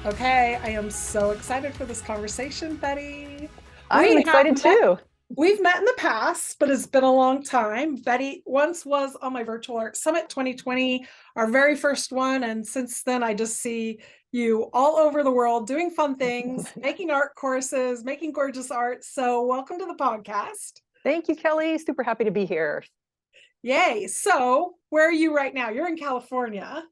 Okay, I am so excited for this conversation, Betty. I'm We have excited met, too. we've met in the past, but it's been a long time. Betty once was on my Virtual Art Summit 2020, our very first one, and since then I just see you all over the world doing fun things, making art courses, making gorgeous art. So, welcome to the podcast. Thank you, Kelly. Super happy to be here. Yay. So, where are you right now? You're in California.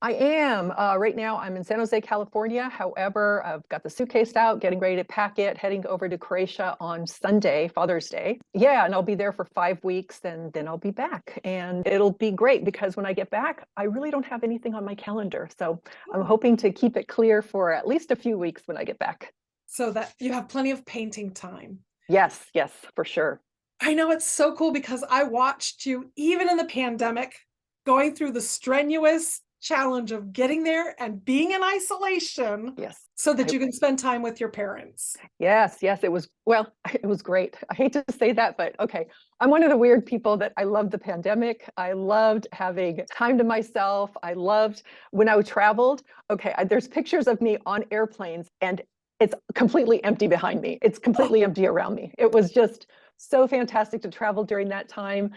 I am. Right now, I'm in San Jose, California. However, I've got the suitcase out, getting ready to pack it, heading over to Croatia on Sunday, Father's Day. Yeah, and I'll be there for 5 weeks, and then I'll be back. And it'll be great because when I get back, I really don't have anything on my calendar. So I'm Oh, hoping to keep it clear for at least a few weeks when I get back. so that you have plenty of painting time. Yes, yes, for sure. I know it's so cool because I watched you even in the pandemic going through the strenuous challenge of getting there and being in isolation Yes. so that I, you can spend time with your parents. Yes, yes, it was, well, it was great. I hate to say that, but okay. I'm one of the weird people that I loved the pandemic. I loved having time to myself. I loved when I traveled. Okay, there's pictures of me on airplanes and it's completely empty behind me. It's Oh, completely empty around me. It was just so fantastic to travel during that time.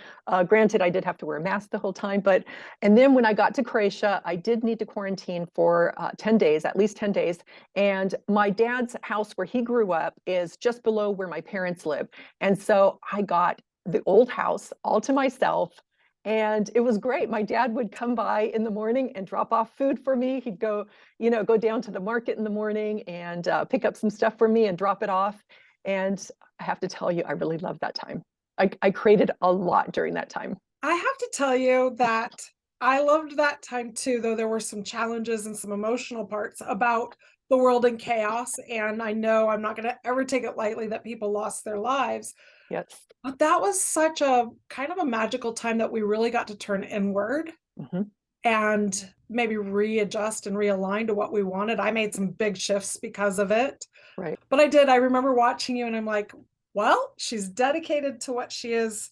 Granted, I did have to wear a mask the whole time, but and then when I got to Croatia, I did need to quarantine for 10 days, at least 10 days. And my dad's house where he grew up is just below where my parents live. And so I got the old house all to myself. And it was great. My dad would come by in the morning and drop off food for me. He'd go down to the market in the morning and pick up some stuff for me and drop it off. And I have to tell you, I really loved that time. I created a lot during that time. I have to tell you that I loved that time too, though there were some challenges and some emotional parts about the world in chaos. And I know I'm not going to ever take it lightly that people lost their lives. Yes. But that was such a kind of a magical time that we really got to turn inward Hmm. and maybe readjust and realign to what we wanted. I made some big shifts because of it. Right. But I did. I remember watching you and I'm like, well, she's dedicated to what she is,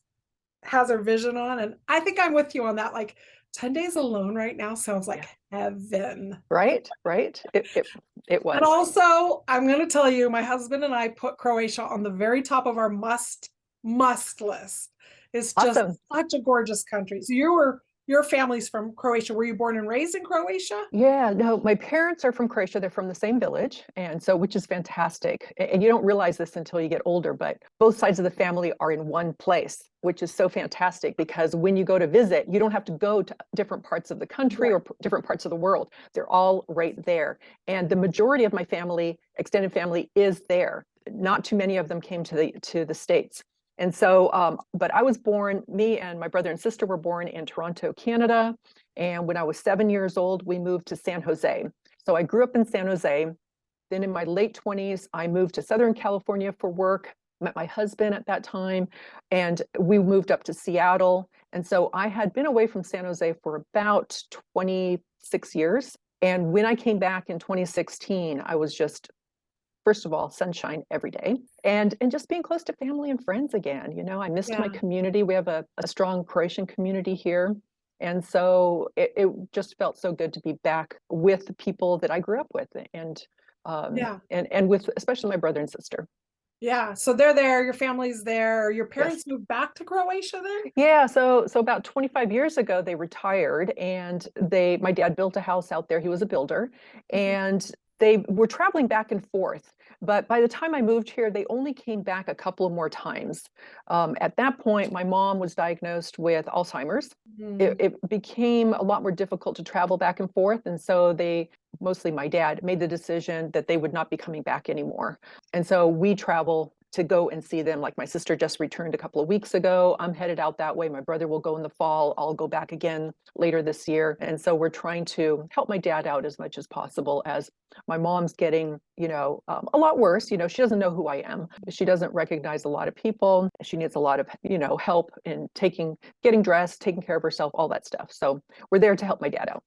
has her vision on. And I think I'm with you on that. Like 10 days alone right now sounds like Yeah. heaven. Right. Right. It And was also, I'm going to tell you, my husband and I put Croatia on the very top of our must list. It's just awesome. such a gorgeous country. So your family's from Croatia. Were you born and raised in Croatia? Yeah, no, my parents are from Croatia. They're from the same village. And so, which is fantastic. And you don't realize this until you get older, but both sides of the family are in one place, which is so fantastic because when you go to visit, you don't have to go to different parts of the country or Right. different parts of the world. They're all right there. And the majority of my family, extended family, is there. Not too many of them came to the States. And so, but I was born, me and my brother and sister were born in Toronto, Canada. And when I was 7 years old, we moved to San Jose. So I grew up in San Jose. Then in my late 20s, I moved to Southern California for work, met my husband at that time, and we moved up to Seattle. And so I had been away from San Jose for about 26 years. And when I came back in 2016, I was just, first of all, sunshine every day and just being close to family and friends again. I missed my Yeah. community. We have a strong Croatian community here. And so it just felt so good to be back with the people that I grew up with Yeah. and with especially my brother and sister. Yeah. So they're there, your family's there. Your Yes. parents moved back to Croatia then? Yeah, so about 25 years ago they retired and my dad built a house out there. He was a builder Mhm. and they were traveling back and forth. But by the time I moved here, they only came back a couple of more times. At that point, my mom was diagnosed with Alzheimer's. It, Mhm. it became a lot more difficult to travel back and forth. And so mostly my dad, made the decision that they would not be coming back anymore. And so we travel to go and see them. Like my sister just returned a couple of weeks ago. I'm headed out that way. My brother will go in the fall. I'll go back again later this year. And so we're trying to help my dad out as much as possible as my mom's getting, a lot worse. She doesn't know who I am. She doesn't recognize a lot of people. She needs a lot of, help in getting dressed, taking care of herself, all that stuff. So we're there to help my dad out.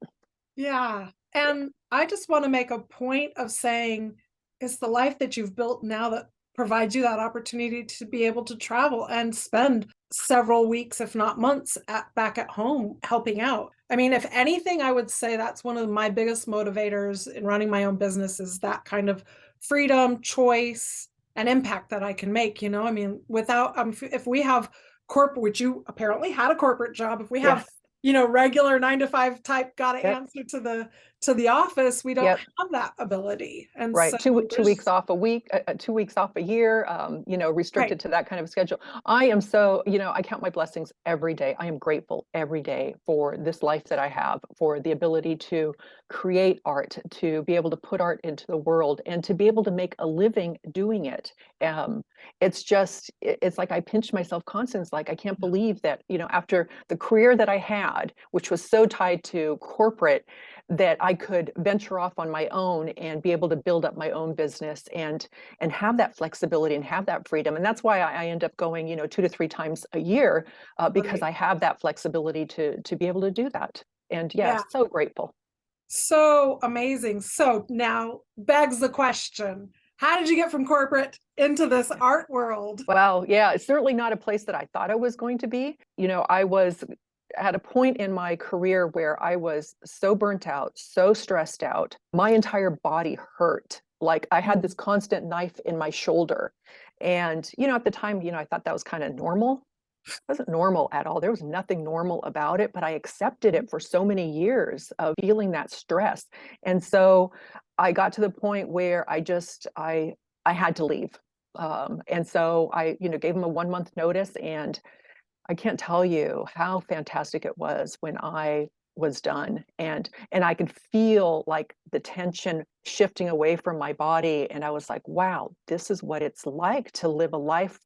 Yeah. And I just want to make a point of saying it's the life that you've built now that provides you that opportunity to be able to travel and spend several weeks, if not months, back at home helping out. I mean, if anything, I would say that's one of my biggest motivators in running my own business is that kind of freedom, choice, and impact that I can make. I mean, without if we have corporate, which you apparently had a corporate job, if we have Yes. regular 9 to 5 type, got to Yep. answer to the office, we don't Yep. have that ability. And Right. so Two weeks there's off a week, 2 weeks off a year, right. restricted to that kind of schedule. I am so, I count my blessings every day. I am grateful every day for this life that I have, for the ability to create art, to be able to put art into the world, and to be able to make a living doing it. Um, it's like I pinch myself constantly. It's like, I can't believe that, after the career that I had, which was so tied to corporate, that I could venture off on my own and be able to build up my own business and have that flexibility and have that freedom. And that's why I end up going, 2 to 3 times a year, because Right. I have that flexibility to be able to do that. And yeah, Yeah. so grateful. So amazing. So now begs the question, how did you get from corporate into this art world? Well, yeah, it's certainly not a place that I thought I was going to be. I was at a point in my career where I was so burnt out, so stressed out. My entire body hurt. Like I had this Mm, constant knife in my shoulder. And, at the time, I thought that was kind of normal. It wasn't normal at all. There was nothing normal about it, but I accepted it for so many years of feeling that stress. And so I got to the point where I had to leave. And so I, gave them a 1 month notice, and I can't tell you how fantastic it was when I was done, and I could feel like the tension shifting away from my body, and I was like, wow, this is what it's like to live a life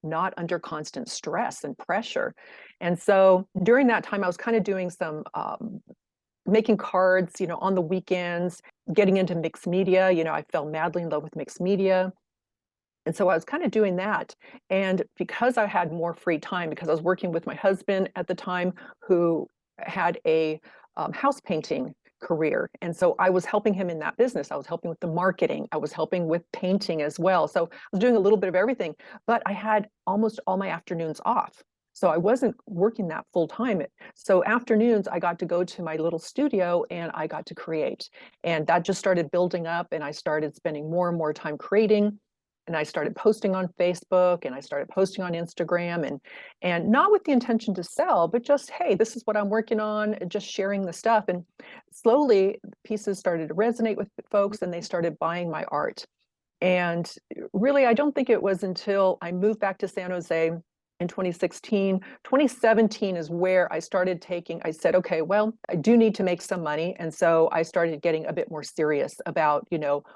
not under constant stress and pressure. And so during that time I was kind of doing some making cards, on the weekends, getting into mixed media. I fell madly in love with mixed media, and so I was kind of doing that. And because I had more free time, because I was working with my husband at the time, who had a house painting career. And so I was helping him in that business. I was helping with the marketing. I was helping with painting as well. So I was doing a little bit of everything, but I had almost all my afternoons off. So I wasn't working that full time. So afternoons, I got to go to my little studio and I got to create. And that just started building up, and I started spending more and more time creating, and I started posting on Facebook, and I started posting on Instagram, and not with the intention to sell, but just, hey, this is what I'm working on, and just sharing the stuff. And slowly pieces started to resonate with folks, and they started buying my art. And really, I don't think it was until I moved back to San Jose in 2016. 2017 is where I said, okay, well, I do need to make some money. And so I started getting a bit more serious about,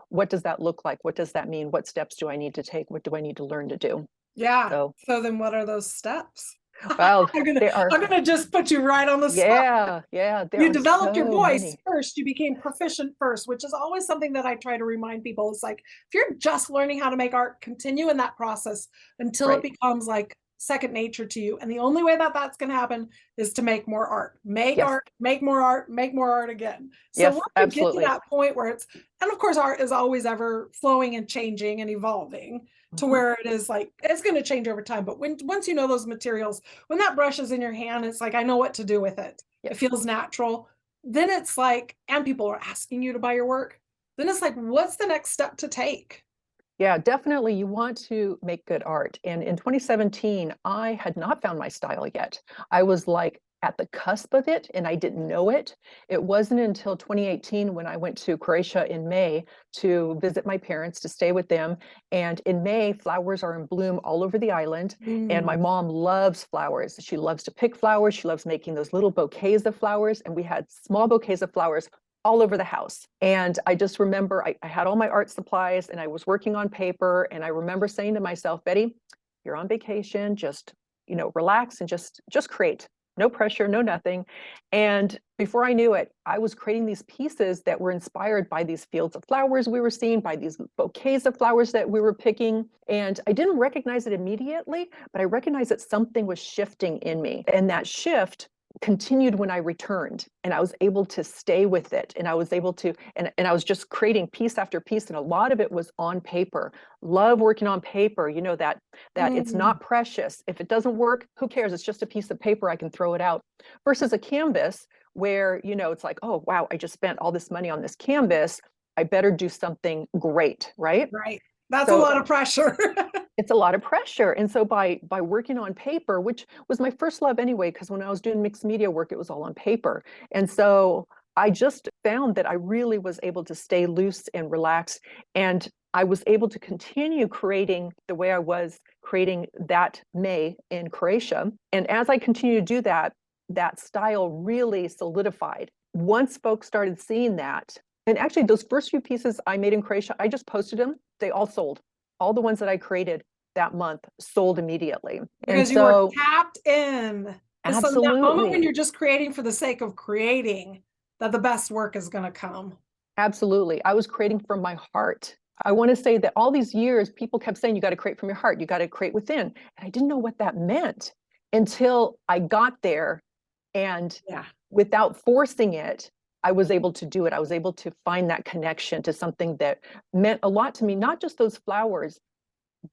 what does that look like? What does that mean? What steps do I need to take? What do I need to learn to do? yeah. So, So then what are those steps? well, I'm gonna there are, I'm gonna just put you right on the spot. yeah, there You are developed your so voice many. first, you became proficient first, which is always something that I try to remind people. It's like, if you're just learning how to make art, continue in that process until it Right. becomes like second nature to you. And the only way that that's going to happen is to make more art, make Yes. art, make more art, make more art again. So Yes, once you get to absolutely. that point where and of course, art is always ever flowing and changing and evolving to Mhm. where it is like, it's going to change over time. But once you know those materials, when that brush is in your hand, it's like, I know what to do with it. It Yes. feels natural. Then it's like, and people are asking you to buy your work. Then it's like, what's the next step to take? Yeah, definitely. You want to make good art. And in 2017, I had not found my style yet. I was like at the cusp of it, and I didn't know it. It wasn't until 2018 when I went to Croatia in May to visit my parents, to stay with them. And in May, flowers are in bloom all over the island. And Mm, my mom loves flowers. She loves to pick flowers. She loves making those little bouquets of flowers. And we had small bouquets of flowers all over the house. And I just remember I had all my art supplies, and I was working on paper. And I remember saying to myself, Betty, you're on vacation, just, relax and just create. No pressure, no nothing. And before I knew it, I was creating these pieces that were inspired by these fields of flowers we were seeing, by these bouquets of flowers that we were picking. And I didn't recognize it immediately, but I recognized that something was shifting in me. And that shift continued when I returned, and I was able to stay with it, and I was able to, and I was just creating piece after piece, and a lot of it was on paper. Love working on paper, you know, that it's Mm, not precious. If it doesn't work, who cares? It's just a piece of paper, I can throw it out. Versus a canvas where, you know, it's like, oh wow, I just spent all this money on this canvas, I better do something great, right? right. That's a So lot of pressure. it's a lot of pressure. And so by working on paper, which was my first love anyway, because when I was doing mixed media work, it was all on paper. And so I just found that I really was able to stay loose and relaxed. And I was able to continue creating the way I was creating that May in Croatia. And as I continued to do that, that style really solidified. Once folks started seeing that, and actually those first few pieces I made in Croatia, I just posted them, they all sold. All the ones that I created that month sold immediately. And Because you were so tapped in. It's in that moment when absolutely, you're just creating for the sake of creating that the best work is going to come. absolutely. I was creating from my heart. I want to say that all these years, people kept saying, you got to create from your heart, you got to create within. And I didn't know what that meant until I got there. And Yeah. without forcing it, I was able to do it. I was able to find that connection to something that meant a lot to me, not just those flowers,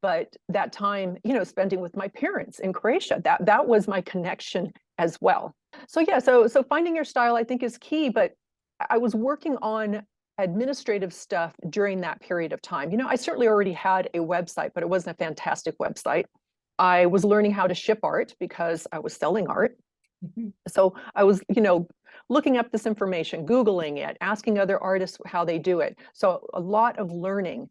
but that time, you know, spending with my parents in Croatia, that was my connection as well. So yeah, so finding your style I think is key, but I was working on administrative stuff during that period of time. You know, I certainly already had a website, but it wasn't a fantastic website. I was learning how to ship art because I was selling art. Mhm. So I was, you know, looking up this information, Googling it, asking other artists how they do it. So a lot of learning.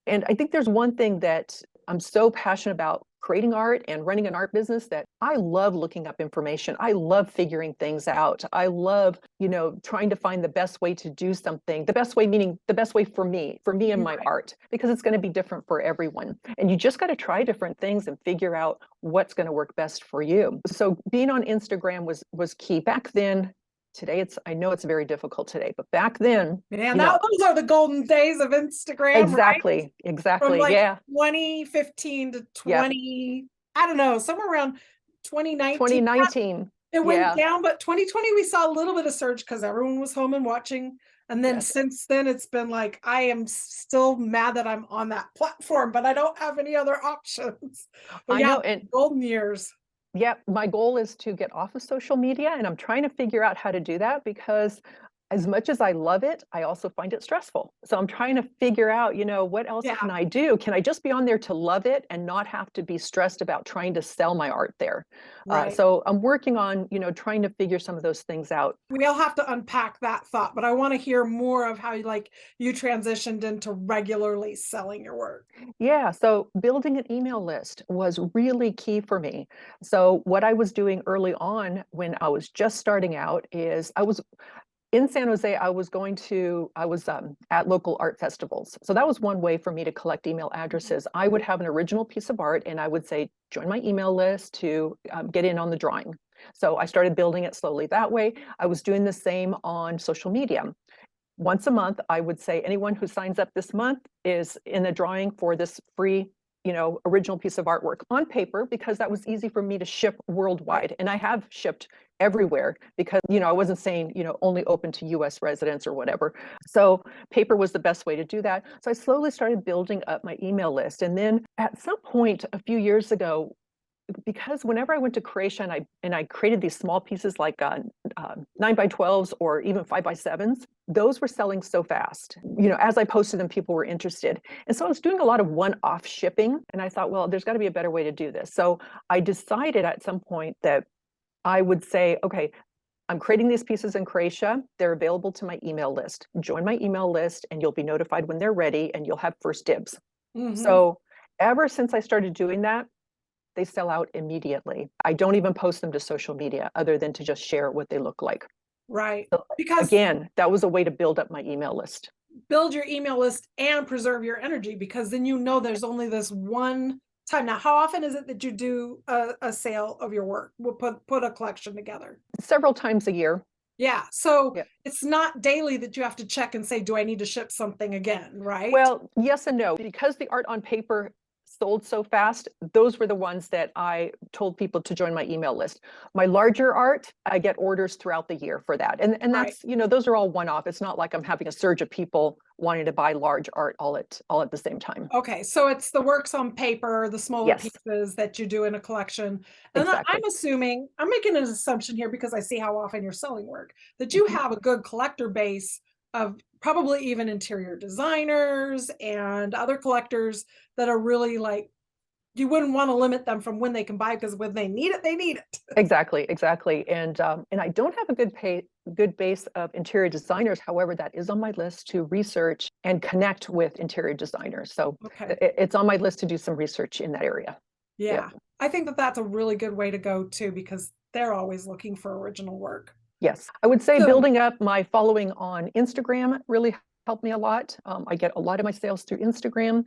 And I think there's one thing that I'm so passionate about creating art and running an art business that I love looking up information. I love figuring things out. I love, you know, trying to find the best way to do something. The best way meaning the best way for me and You're my right. art, because it's going to be different for everyone. And you just got to try different things and figure out what's going to work best for you. So being on Instagram was key. Back then, today I know it's very difficult today, but back then, Man, you know, those are the golden days of Instagram, right? From exactly. like Yeah. 2015 to Yep. 20, I don't know, somewhere around 2019. 2019. It went Yeah. down, but 2020 we saw a little bit of surge because everyone was home and watching. And then Yes. since then, it's been like I am still mad that I'm on that platform, but I don't have any other options. But I yeah, know. And golden years. yeah, my goal is to get off of social media, and I'm trying to figure out how to do that because as much as I love it, I also find it stressful. So I'm trying to figure out, you know, what else Yeah, can I do? Can I just be on there to love it and not have to be stressed about trying to sell my art there? right. So I'm working on, you know, trying to figure some of those things out. We'll have to unpack that thought, but I want to hear more of how you transitioned into regularly selling your work. Yeah, so building an email list was really key for me. So what I was doing early on when I was just starting out is I was in San Jose, I was at local art festivals. So that was one way for me to collect email addresses. I would have an original piece of art and I would say, join my email list to get in on the drawing. So I started building it slowly that way. I was doing the same on social media. Once a month, I would say anyone who signs up this month is in the drawing for this free, you know, original piece of artwork on paper, because that was easy for me to ship Right. worldwide. And I have shipped everywhere because, you know, I wasn't saying, you know, only open to US residents or whatever. So paper was the best way to do that. So I slowly started building up my email list. And then at some point a few years ago, because whenever I went to Croatia and I created these small pieces like 9x12s or even 5x7s, those were selling so fast. You know, as I posted them, people were interested. And so I was doing a lot of one-off shipping. And I thought, well, there's got to be a better way to do this. So I decided at some point that I would say, okay, I'm creating these pieces in Croatia. They're available to my email list. Join my email list and you'll be notified when they're ready and you'll have first dibs. Mhm. So ever since I started doing that, they sell out immediately. I don't even post them to social media other than to just share what they look like. Right. So Because again, that was a way to build up my email list. build your email list and preserve your energy because then you know there's only this one time. Now, how often is it that you do a sale of your work? We'll put a collection together. Several times a year. Yeah. So Yeah. it's not daily that you have to check and say, do I need to ship something again? Right. Well, yes and no, because the art on paper sold so fast, those were the ones that I told people to join my email list. My larger art, I get orders throughout the year for that. And Right. that's, those are all one-off. It's not like I'm having a surge of people wanting to buy large art all at the same time. Okay, so it's the works on paper, the smaller Yes, pieces that you do in a collection. And I'm exactly. assuming, I'm making an assumption here because I see how often you're selling work, that you Mhm. have a good collector base of probably even interior designers and other collectors that are really like, you wouldn't want to limit them from when they can buy because when they need it, they need it. Exactly, exactly. And I don't have a good base of interior designers. However, that is on my list to research and connect with interior designers. So Okay. it's on my list to do some research in that area. Yep. Yeah. I think that that's a really good way to go too, because they're always looking for original work. Yes, I would say So, building up my following on Instagram really helped me a lot. I get a lot of my sales through Instagram.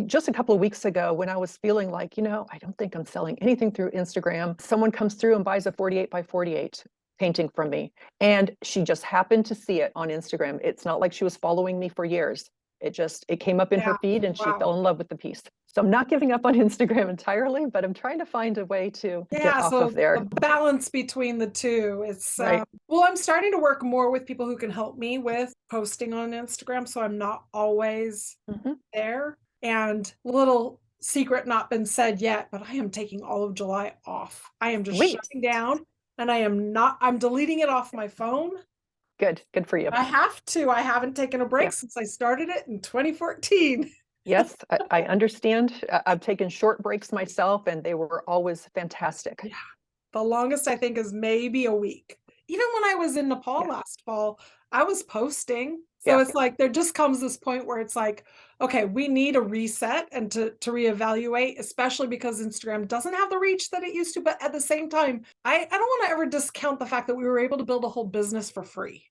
Just a couple of weeks ago, when I was feeling like, I don't think I'm selling anything through Instagram, someone comes through and buys a 48 by 48 painting from me. And she just happened to see it on Instagram. It's not like she was following me for years. It came up in her yeah. feed and she Wow. fell in love with the piece. So I'm not giving up on Instagram entirely, but I'm trying to find a way to get Yeah, off of so there. the balance between the two. It's Right. well, I'm starting to work more with people who can help me with posting on Instagram, so I'm not always Mhm. there. And little secret not been said yet, but I am taking all of July off. I am just Sweet. shutting down and I'm deleting it off my phone. Good. Good for you. I have to. I haven't taken a Yeah. break since I started it in 2014. Yes, I understand. I've taken short breaks myself, and they were always fantastic. Yeah. The longest I think is maybe a week. Even when I was in Nepal Yeah, last fall, I was posting. So yeah, it's like there just comes this point where it's like, okay, we need a reset and to reevaluate, especially because Instagram doesn't have the reach that it used to. But at the same time, I don't want to ever discount the fact that we were able to build a whole business for free.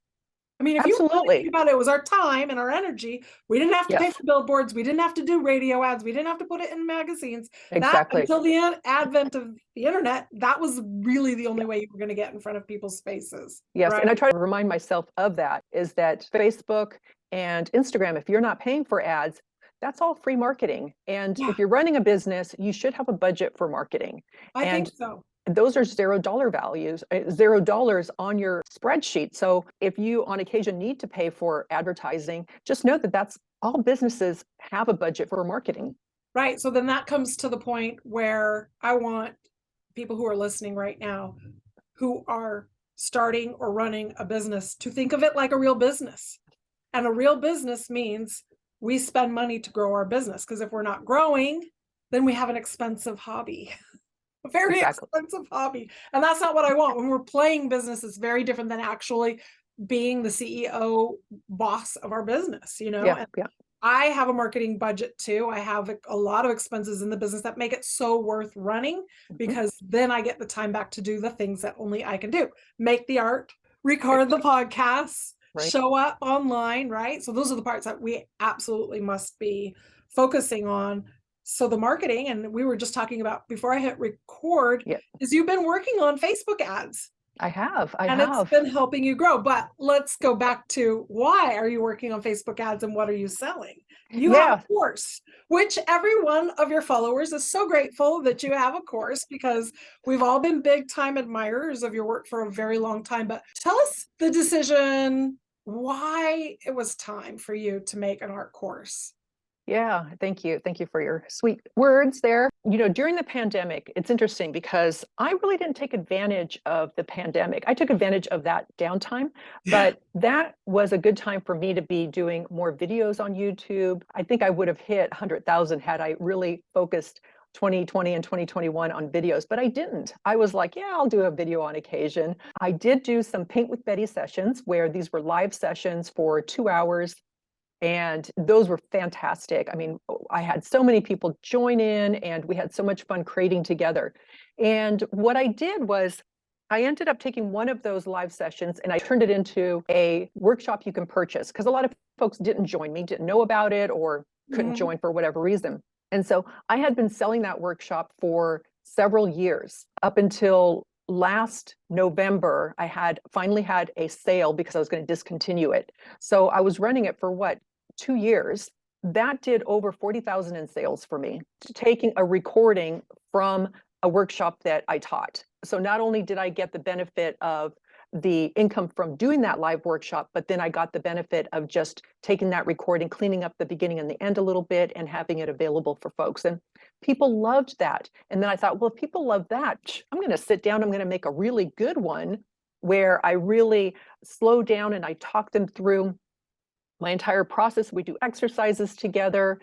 I mean, if you really absolutely. think about it, it was our time and our energy. We didn't have to pay Yes, for billboards. We didn't have to do radio ads. We didn't have to put it in magazines. That exactly. until the advent of the internet, that was really the only way you were going to get in front of people's faces, Yes, right? and I try to remind myself of that, is that Facebook and Instagram, if you're not paying for ads, that's all free marketing. And Yeah, if you're running a business, you should have a budget for marketing. I think And so. those are $0 values, $0 on your spreadsheet. So if you on occasion need to pay for advertising, just know that that's all businesses have a budget for marketing. Right. So then that comes to the point where I want people who are listening right now who are starting or running a business to think of it like a real business. And a real business means we spend money to grow our business, because if we're not growing, then we have an expensive hobby, a very Exactly. expensive hobby. And that's not what I want. When we're playing business, it's very different than actually being the CEO boss of our business, Yeah, And yeah. I have a marketing budget too. I have a lot of expenses in the business that make it so worth running, Mhm. because then I get the time back to do the things that only I can do: make the art, Right, record the podcasts, right. show up online, right? So those are the parts that we absolutely must be focusing on. So the marketing, and we were just talking about before I hit record, Yeah, is you've been working on Facebook ads I have. I and it's have. been helping you grow. But let's go back to, why are you working on Facebook ads and what are you selling? You have a Yeah, course, which every one of your followers is so grateful that you have a course, because we've all been big time admirers of your work for a very long time. But tell us the decision, why it was time for you to make an art course. yeah. Thank you. Thank you for your sweet words there. During the pandemic, it's interesting because I really didn't take advantage of the pandemic. I took advantage of that downtime, Yeah. but that was a good time for me to be doing more videos on YouTube. I think I would have hit 100,000 had I really focused 2020 and 2021 on videos, but I didn't. I was like, yeah, I'll do a video on occasion. I did do some Paint with Betty sessions where these were live sessions for 2 hours. And those were fantastic. I mean, I had so many people join in and we had so much fun creating together. And what I did was I ended up taking one of those live sessions and I turned it into a workshop you can purchase, because a lot of folks didn't join me, didn't know about it, or couldn't Mhm. join for whatever reason. And so I had been selling that workshop for several years up until last November. I had finally had a sale because I was going to discontinue it. So I was running it for what, 2 years. that did over 40,000 in sales for me, taking a recording from a workshop that I taught. So not only did I get the benefit of the income from doing that live workshop, but then I got the benefit of just taking that recording, cleaning up the beginning and the end a little bit, and having it available for folks. And people loved that. And then I thought, well, if people love that, I'm going to sit down, I'm going to make a really good one where I really slow down and I talk them through my entire process. We do exercises together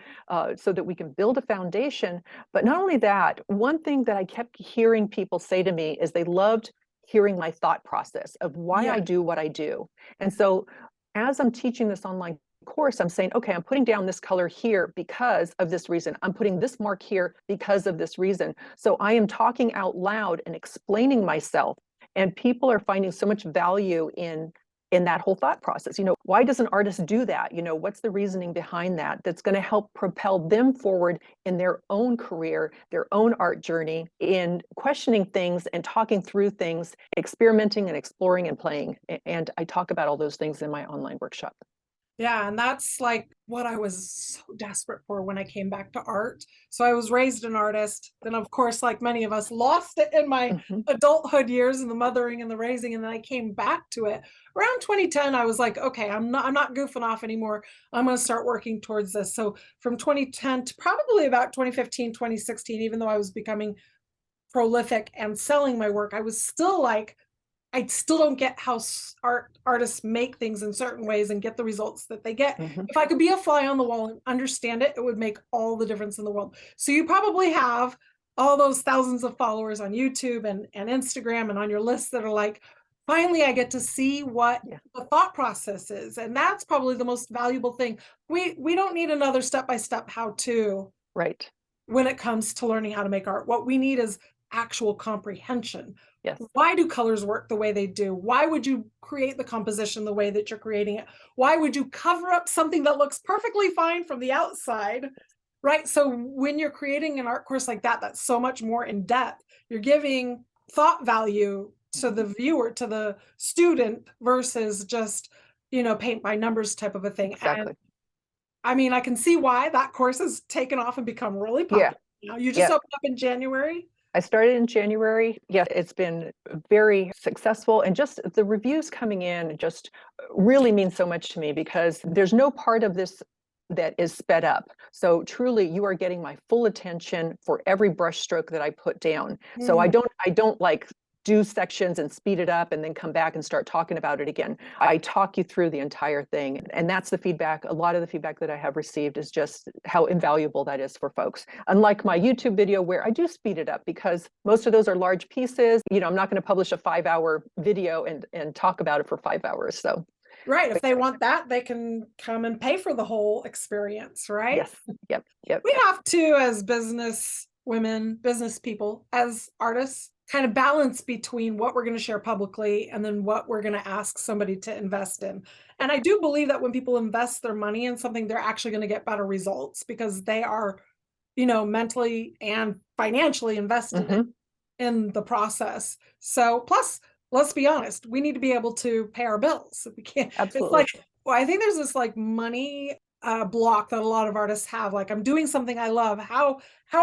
so that we can build a foundation. But not only that, one thing that I kept hearing people say to me is they loved hearing my thought process of why I do what I do. And so as I'm teaching this online course, I'm saying, okay, I'm putting down this color here because of this reason. I'm putting this mark here because of this reason. So I am talking out loud and explaining myself. And people are finding so much value in that whole thought process. Why does an artist do that? What's the reasoning behind that that's going to help propel them forward in their own career, their own art journey, in questioning things and talking through things, experimenting and exploring and playing. And I talk about all those things in my online workshop. Yeah, and that's like what I was so desperate for when I came back to art. So I was raised an artist. Then, of course, like many of us, lost it in my adulthood years and the mothering and the raising. And then I came back to it. Around 2010, I was like, okay, I'm not goofing off anymore. I'm going to start working towards this. So from 2010 to probably about 2015, 2016, even though I was becoming prolific and selling my work, I was still like, I still don't get how artists make things in certain ways and get the results that they get. If I could be a fly on the wall and understand it, it would make all the difference in the world. So you probably have all those thousands of followers on YouTube and Instagram and on your list that are like, finally, I get to see what the thought process is. And that's probably the most valuable thing. We don't need another step-by-step how-to when it comes to learning how to make art. What we need is actual comprehension. Yes. Why do colors work the way they do? Why would you create the composition the way that you're creating it? Why would you cover up something that looks perfectly fine from the outside? Right? So when you're creating an art course like that, that's so much more in depth. You're giving thought value to the viewer, to the student, versus just, paint by numbers type of a thing. Exactly. And I mean, I can see why that course has taken off and become really popular. You just opened up in January. I started in January. Yes, it's been very successful, and just the reviews coming in just really mean so much to me, because there's no part of this that is sped up. So truly, you are getting my full attention for every brush stroke that I put down. So I don't like do sections and speed it up and then come back and start talking about it again. I talk you through the entire thing. And that's the feedback. A lot of the feedback that I have received is just how invaluable that is for folks. Unlike my YouTube video, where I do speed it up because most of those are large pieces. I'm not going to publish a 5-hour video and talk about it for 5 hours. So right. If they want that, they can come and pay for the whole experience, right? Yes. Yep. We have to, as business women, business people, as artists, kind of balance between what we're going to share publicly and then what we're going to ask somebody to invest in. And I do believe that when people invest their money in something, they're actually going to get better results because they are, mentally and financially invested in the process. So plus, let's be honest, we need to be able to pay our bills. We can't. Absolutely. It's like, well, I think there's this like money block that a lot of artists have. Like, I'm doing something I love. How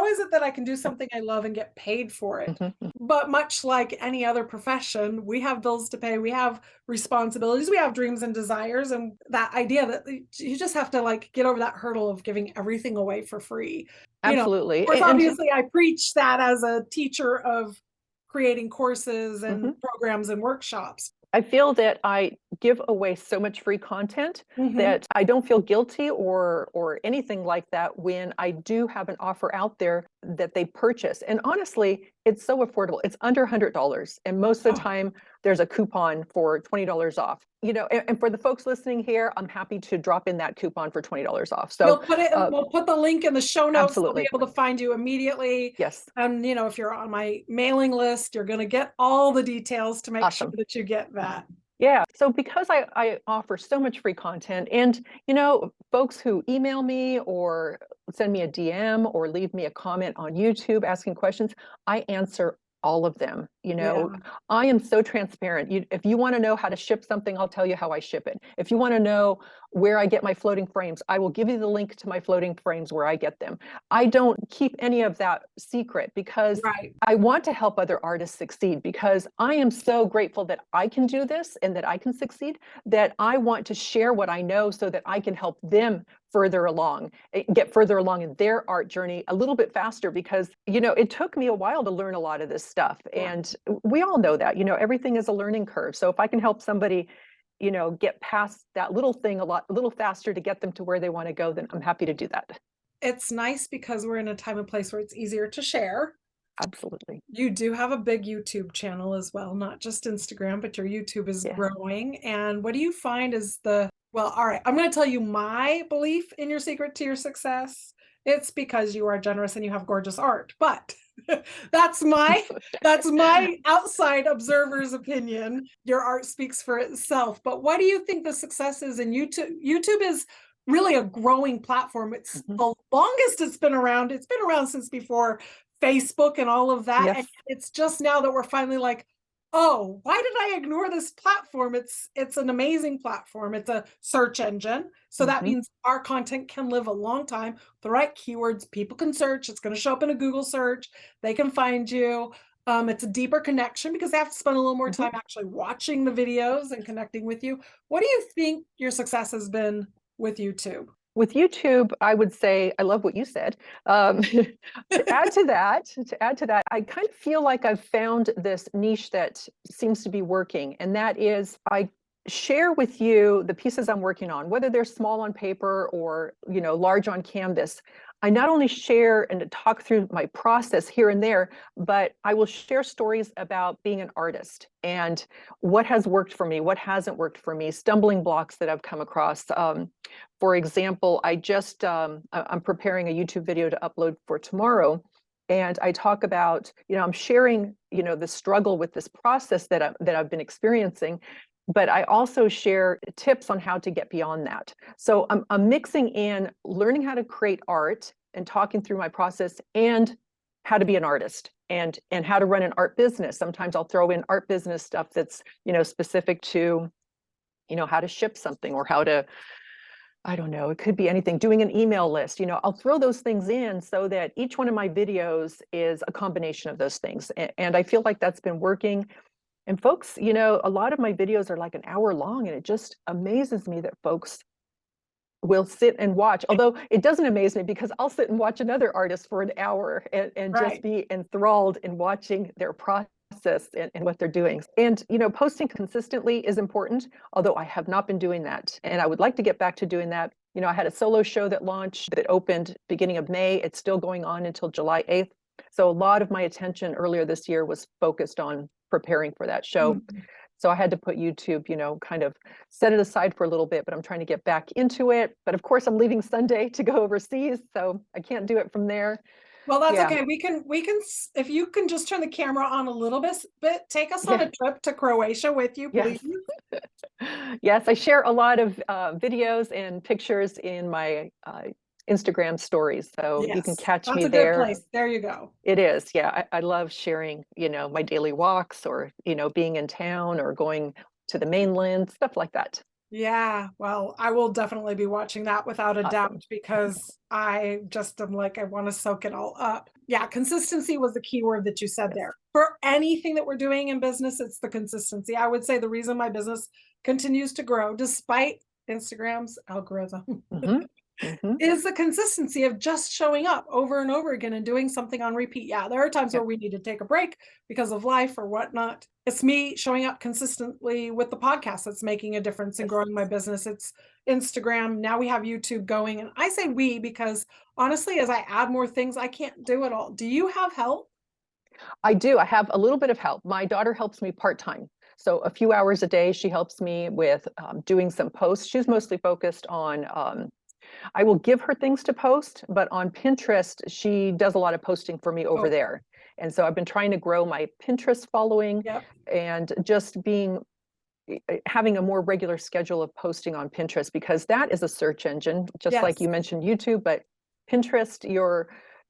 is it that I can do something I love and get paid for it? But much like any other profession, we have bills to pay. We have responsibilities. We have dreams and desires. And that idea that you just have to like get over that hurdle of giving everything away for free. Absolutely. Of course, obviously, I preach that as a teacher of creating courses and programs and workshops. I feel that I give away so much free content that I don't feel guilty or anything like that when I do have an offer out there that they purchase. And honestly, it's so affordable. It's under $100. And most of the time, there's a coupon for $20 off. And for the folks listening here, I'm happy to drop in that coupon for $20 off. So we'll put the link in the show notes. Absolutely. We'll be able to find you immediately. Yes. And if you're on my mailing list, you're going to get all the details to make sure that you get that. Yeah. So because I offer so much free content, and folks who email me or send me a DM or leave me a comment on YouTube asking questions, I answer all of them. I am so transparent. If you want to know how to ship something, I'll tell you how I ship it. If you want to know where I get my floating frames. I will give you the link to my floating frames where I get them. I don't keep any of that secret because Right. I want to help other artists succeed, because I am so grateful that I can do this and that I can succeed, that I want to share what I know so that I can help them further along, get further along in their art journey a little bit faster, because, you know, it took me a while to learn a lot of this stuff. Yeah. And we all know that, you know, everything is a learning curve. So if I can help somebody, you know, get past that little thing a little faster to get them to where they want to go, then I'm happy to do that. It's nice because we're in a time and place where it's easier to share. Absolutely. You do have a big YouTube channel as well, not just Instagram, but your YouTube is Yeah. growing. And what do you find is well, all right, I'm going to tell you my belief in your secret to your success. It's because you are generous and you have gorgeous art. But that's my that's my outside observer's opinion. Your art speaks for itself. But what do you think the success is in YouTube? YouTube is really a growing platform. It's Mhm. the longest it's been around. It's been around since before Facebook and all of that. And Yes. it's just now that we're finally like, oh, why did I ignore this platform? It's an amazing platform. It's a search engine. So that Mhm. means our content can live a long time. The right keywords, people can search. It's going to show up in a Google search. They can find you. It's a deeper connection because they have to spend a little more Mhm. time actually watching the videos and connecting with you. What do you think your success has been with YouTube? With YouTube, I would say I love what you said. To add to that, I kind of feel like I've found this niche that seems to be working, and that is I share with you the pieces I'm working on, whether they're small on paper or, you know, large on canvas. I not only share and talk through my process here and there, but I will share stories about being an artist and what has worked for me, what hasn't worked for me, stumbling blocks that I've come across. For example, I'm preparing a YouTube video to upload for tomorrow. And I talk about, you know, I'm sharing, you know, the struggle with this process that I've been experiencing, but I also share tips on how to get beyond that. So I'm mixing in learning how to create art and talking through my process, and how to be an artist, and how to run an art business. Sometimes I'll throw in art business stuff that's, you know, specific to, you know, how to ship something, or how to, I don't know, it could be anything, doing an email list. You know, I'll throw those things in so that each one of my videos is a combination of those things. And I feel like that's been working. And folks, you know, a lot of my videos are like an hour long, and it just amazes me that folks will sit and watch. Although it doesn't amaze me, because I'll sit and watch another artist for an hour and just Right. be enthralled in watching their process and what they're doing. And, you know, posting consistently is important, although I have not been doing that. And I would like to get back to doing that. You know, I had a solo show that launched, that opened beginning of May. It's still going on until July 8th. So a lot of my attention earlier this year was focused on preparing for that show. Mhm. So I had to put YouTube, you know, kind of set it aside for a little bit, but I'm trying to get back into it. But of course, I'm leaving Sunday to go overseas, so I can't do it from there. Well, that's Yeah, okay. If you can just turn the camera on a little bit, take us on yeah, a trip to Croatia with you, please. yes. Yes, I share a lot of videos and pictures in my Instagram stories, so you can Yes, catch that's me a good there. place. There you go. It is, yeah. I love sharing, you know, my daily walks, or, you know, being in town or going to the mainland, stuff like that. Yeah, well, I will definitely be watching that without a doubt Awesome. because I just am like, I want to soak it all up. Yeah, consistency was the key word that you said Yes. there. For anything that we're doing in business, it's the consistency. I would say the reason my business continues to grow despite Instagram's algorithm Hmm. Hmm. is the consistency of just showing up over and over again and doing something on repeat. Yeah, there are times Yeah. where we need to take a break because of life or whatnot. It's me showing up consistently with the podcast that's making a difference in Yes. growing my business. It's Instagram. Now we have YouTube going. And I say we because honestly, as I add more things, I can't do it all. Do you have help? I do. I have a little bit of help. My daughter helps me part-time. So a few hours a day, she helps me with doing some posts. She's mostly focused on, I will give her things to post, but on Pinterest, she does a lot of posting for me over Oh, there. And so I've been trying to grow my Pinterest following, yep. and just having a more regular schedule of posting on Pinterest, because that is a search engine, just like Yes. you mentioned YouTube, but Pinterest,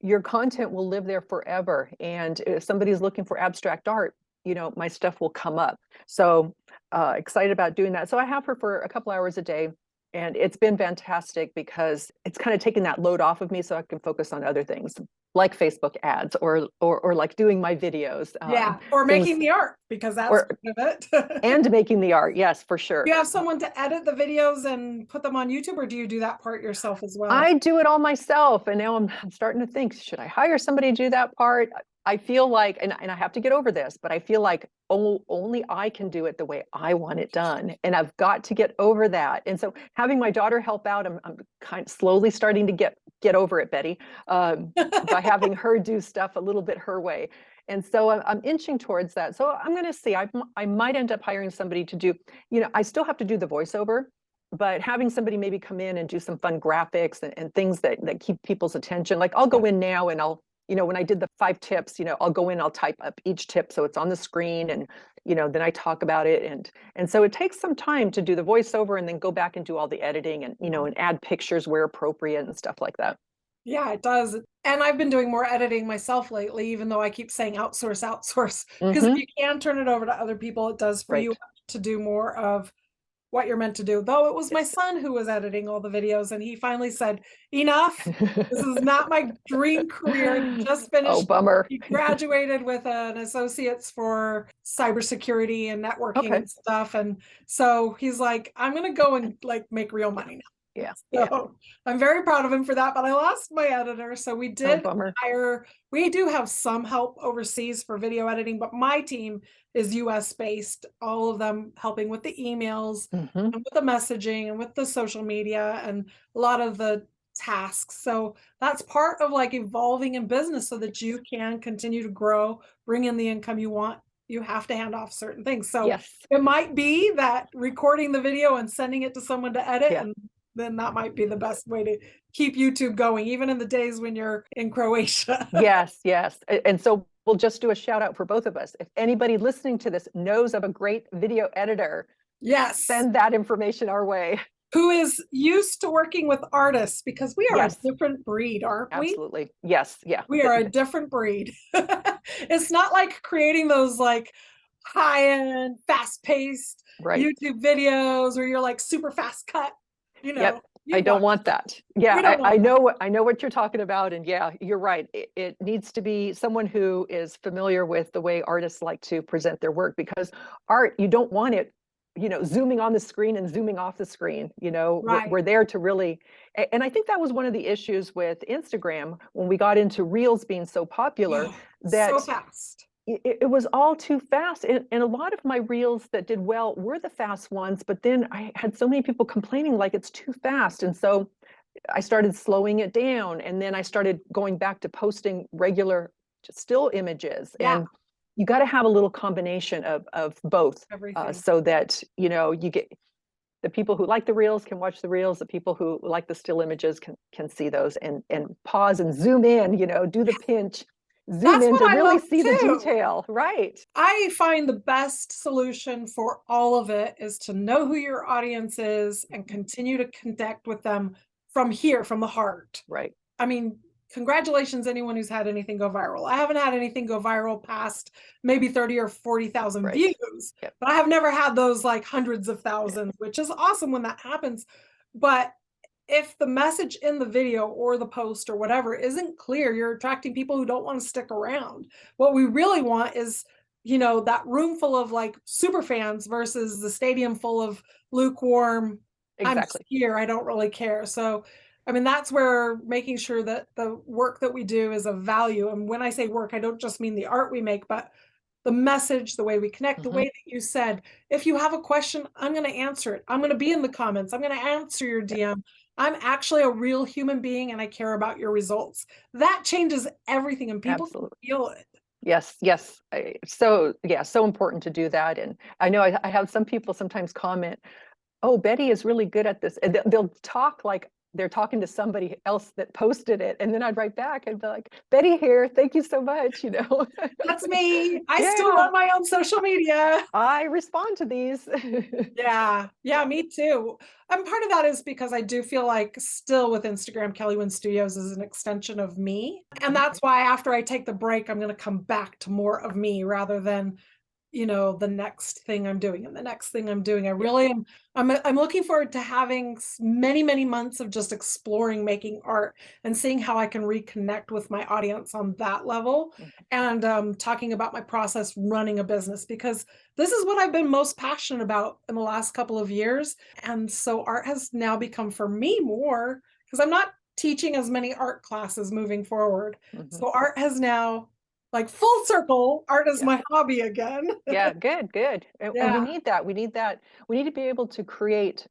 your content will live there forever. And if somebody's looking for abstract art, you know, my stuff will come up. So excited about doing that. So I have her for a couple hours a day, And it's been fantastic because it's kind of taken that load off of me so I can focus on other things like Facebook ads or like doing my videos. Yeah, or things, making the art, because that's or part of it. and making the art. Yes, for sure. Do you have someone to edit the videos and put them on YouTube, or do you do that part yourself as well? I do it all myself. And now I'm starting to think, should I hire somebody to do that part? I feel like, and I have to get over this, but I feel like only I can do it the way I want it done. And I've got to get over that. And so having my daughter help out, I'm kind of slowly starting to get over it, Betty, by having her do stuff a little bit her way. And so I'm inching towards that. So I'm going to see, I might end up hiring somebody to do, I still have to do the voiceover, but having somebody maybe come in and do some fun graphics and things that keep people's attention. Like I'll go in now and I'll, when I did the 5 tips, I'll go in, I'll type up each tip so it's on the screen, and then I talk about it, and so it takes some time to do the voiceover and then go back and do all the editing and and add pictures where appropriate and stuff like that. Yeah, it does. And I've been doing more editing myself lately, even though I keep saying outsource, because if Mm-hmm. you can turn it over to other people, it does free you Right. up to do more of what you're meant to do. Though it was my Yes. son who was editing all the videos, and he finally said, enough. This is not my dream career. And he just Oh, finished, bummer. he graduated with an associate's for cybersecurity and networking Okay. and stuff. And so he's like, I'm gonna go and like make real money now. Yeah. Yeah. So I'm very proud of him for that, but I lost my editor. So we Oh, did bummer. we do have some help overseas for video editing, but my team is US based, all of them helping with the emails Mm-hmm. and with the messaging and with the social media and a lot of the tasks. So that's part of like evolving in business so that you can continue to grow, bring in the income you want. You have to hand off certain things. So Yes. it might be that recording the video and sending it to someone to edit, Yeah. and then that might be the best way to keep YouTube going, even in the days when you're in Croatia. Yes, yes. And so we'll just do a shout out for both of us. If anybody listening to this knows of a great video editor, Yes. send that information our way. Who is used to working with artists, because we are Yes. a different breed, aren't we? Absolutely. Yes. Yeah. We are a different breed. It's not like creating those like high-end, fast-paced Right. YouTube videos where you're like super fast cut, Yep. I don't want that. We Yeah, don't want I know what you're talking about. And yeah, you're right. It needs to be someone who is familiar with the way artists like to present their work, because art, you don't want it, zooming on the screen and zooming off the screen. Right. We're there to really, and I think that was one of the issues with Instagram when we got into Reels being so popular, that so fast. It was all too fast. And a lot of my reels that did well were the fast ones, but then I had so many people complaining like it's too fast. And so I started slowing it down. And then I started going back to posting regular still images. Yeah. And you got to have a little combination of both, Everything. so that, you get the people who like the reels can watch the reels, the people who like the still images can see those and pause and zoom in, do the pinch. Zoom That's in what to I really love see the too. detail. Right. I find the best solution for all of it is to know who your audience is and continue to connect with them from here, from the heart. Right. I mean, congratulations, anyone who's had anything go viral. I haven't had anything go viral past maybe 30 or 40,000 Right. views, Yep. but I have never had those like hundreds of thousands, which is awesome when that happens. But if the message in the video or the post or whatever isn't clear, you're attracting people who don't want to stick around. What we really want is, that room full of like super fans versus the stadium full of lukewarm, I'm just Exactly. here, I don't really care. So, I mean, that's where making sure that the work that we do is of value. And when I say work, I don't just mean the art we make, but the message, the way we connect, the way that you said, if you have a question, I'm going to answer it. I'm going to be in the comments. I'm going to answer your DM. I'm actually a real human being and I care about your results. That changes everything and people Absolutely. feel it. Yes. Yes. So important to do that. And I know I have some people sometimes comment, oh, Betty is really good at this. And they'll talk like they're talking to somebody else that posted it. And then I'd write back and be like, Betty here, thank you so much. That's me. I Yeah. still run my own social media. I respond to these. Yeah. Yeah, me too. And part of that is because I do feel like still with Instagram, Kellee Wynne Studios is an extension of me. And that's why after I take the break, I'm going to come back to more of me rather than, the next thing I'm doing and the next thing I'm doing. I really am. I'm looking forward to having many, many months of just exploring making art and seeing how I can reconnect with my audience on that level, Mhm. and talking about my process running a business, because this is what I've been most passionate about in the last couple of years. And so art has now become for me more, because I'm not teaching as many art classes moving forward. Mhm. So art has now, like, full circle, art is Yeah. my hobby again. Yeah, good, good. And we Yeah, need that. We need that. We need to be able to create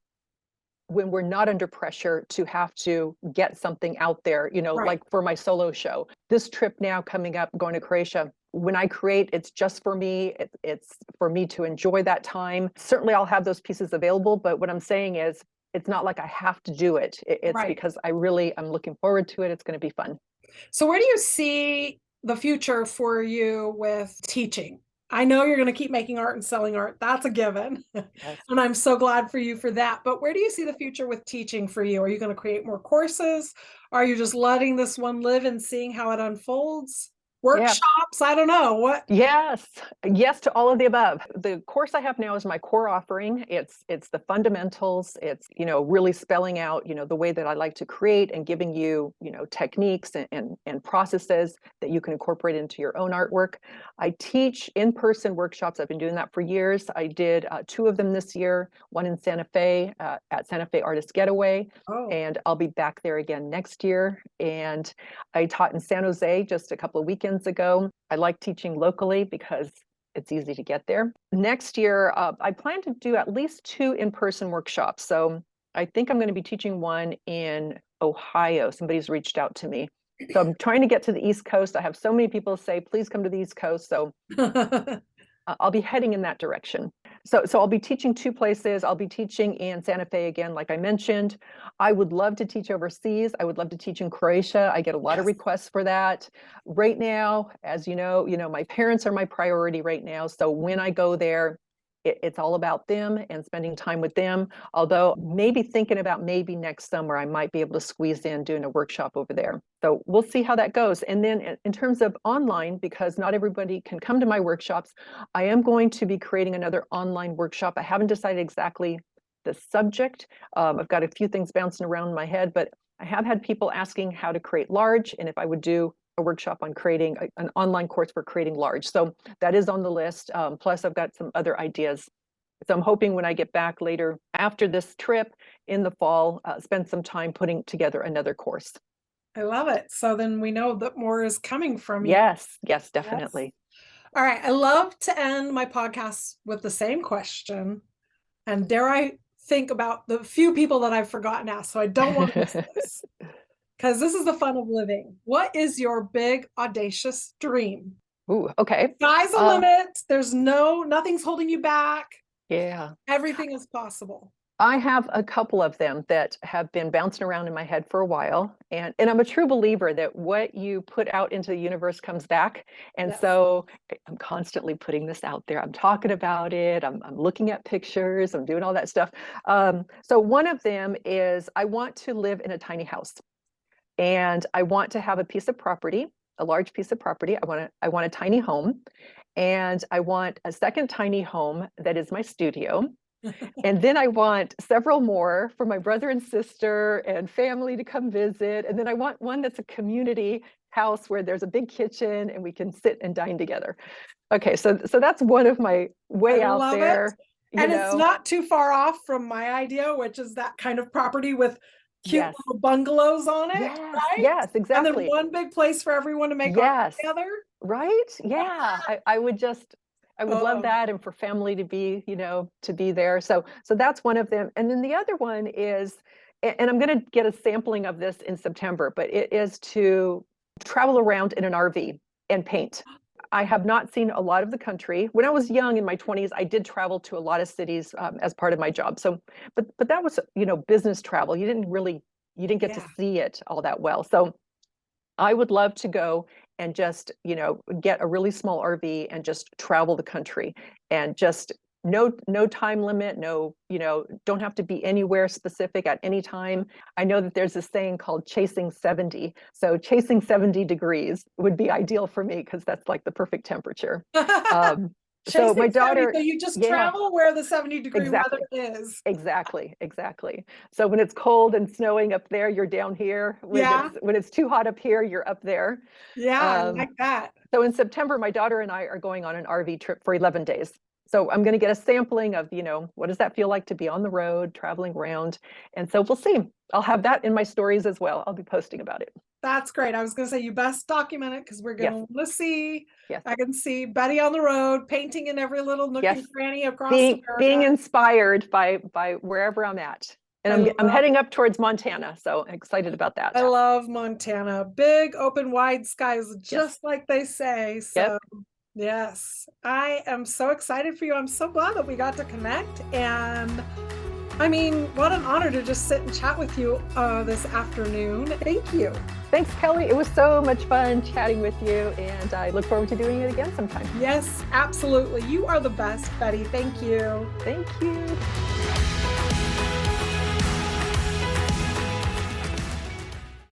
when we're not under pressure to have to get something out there, right, like for my solo show. This trip now coming up, going to Croatia, when I create, it's just for me. It's for me to enjoy that time. Certainly, I'll have those pieces available, but what I'm saying is, it's not like I have to do it. It's right. because I'm looking forward to it. It's going to be fun. So where do you see the future for you with teaching? I know you're going to keep making art and selling art. That's a given. Yes. And I'm so glad for you for that. But where do you see the future with teaching for you? Are you going to create more courses? Are you just letting this one live and seeing how it unfolds? Yeah. Workshops? I don't know. What? Yes, yes to all of the above. The course I have now is my core offering. It's the fundamentals. It's, really spelling out, the way that I like to create and giving you, techniques and processes that you can incorporate into your own artwork. I teach in-person workshops. I've been doing that for years. I did 2 of them this year, one in Santa Fe at Santa Fe Artist Getaway, Oh, and I'll be back there again next year. And I taught in San Jose just a couple of weekends ago. I like teaching locally because it's easy to get there. Next year, I plan to do at least 2 in-person workshops. So I think I'm going to be teaching one in Ohio. Somebody's reached out to me. So I'm trying to get to the East Coast. I have so many people say, please come to the East Coast. So I'll be heading in that direction. So I'll be teaching 2 places. I'll be teaching in Santa Fe again, like I mentioned. I would love to teach overseas. I would love to teach in Croatia. I get a lot of yes. requests for that. Right now, as my parents are my priority right now. So when I go there, it's all about them and spending time with them. Although maybe thinking about maybe next summer, I might be able to squeeze in doing a workshop over there. So we'll see how that goes. And then in terms of online, because not everybody can come to my workshops, I am going to be creating another online workshop. I haven't decided exactly the subject. I've got a few things bouncing around in my head, but I have had people asking how to create large and if I would do a workshop on creating an online course for creating large. So that is on the list. Plus, I've got some other ideas. So I'm hoping when I get back later after this trip in the fall, spend some time putting together another course. I love it. So then we know that more is coming from you. Yes, yes, Yes. definitely. All right. I love to end my podcast with the same question. And dare I think about the few people that I've forgotten asked. So I don't want to miss this, because this is the fun of living. What is your big, audacious dream? Ooh, okay. Sky's the Uh, limit. Nothing's holding you back. yeah. Everything is possible. I have a couple of them that have been bouncing around in my head for a while. And I'm a true believer that what you put out into the universe comes back. And Yes. so I'm constantly putting this out there. I'm talking about it. I'm looking at pictures. I'm doing all that stuff. So one of them is I want to live in a tiny house. And I want to have a piece of property, a large piece of property. I want a tiny home. And I want a second tiny home that is my studio. And then I want several more for my brother and sister and family to come visit. And then I want one that's a community house where there's a big kitchen and we can sit and dine together. Okay, so that's one of my I way out love it. there, you And it's know. not too far off from my idea, which is that kind of property with cute Yes, little bungalows on it, yes, right? yes, And then exactly. one big place for everyone to make art Yes, together. right? Yeah. I would love Oh, that and for family to be, to be there. So that's one of them. And then the other one is, and I'm going to get a sampling of this in September, but it is to travel around in an RV and paint. I have not seen a lot of the country. When I was young in my 20s, I did travel to a lot of cities as part of my job. So, but that was, business travel. You didn't get to yeah. see it all that well. So I would love to go and just, get a really small RV and just travel the country and just no time limit, no, don't have to be anywhere specific at any time. I know that there's this saying called chasing 70. So chasing 70 degrees would be ideal for me because that's like the perfect temperature. Um, So my Chasing 70, daughter, so you just yeah, travel where the 70-degree exactly. weather is. Exactly. So when it's cold and snowing up there, you're down here. Yeah, When it's too hot up here, you're up there. yeah, I Um, like that. so in September, my daughter and I are going on an RV trip for 11 days. So I'm going to get a sampling of, what does that feel like to be on the road, traveling around? And so we'll see. I'll have that in my stories as well. I'll be posting about it. That's great. I was gonna say you best document it because we're Yes, gonna wanna see. yes, I can see Betty on the road, painting in every little nook yes. and cranny across Being America. inspired by wherever I'm at. And I I'm love heading up towards Montana, so excited about I that. love Montana. Big, open, wide skies, Yes. just like they say. Yep. So, yes, I am so excited for you. I'm so glad that we got to connect. And I mean, what an honor to just sit and chat with you this afternoon. Thank you. Thanks, Kelly. It was so much fun chatting with you, and I look forward to doing it again sometime. Yes, absolutely. You are the best, Betty. Thank you. Thank you.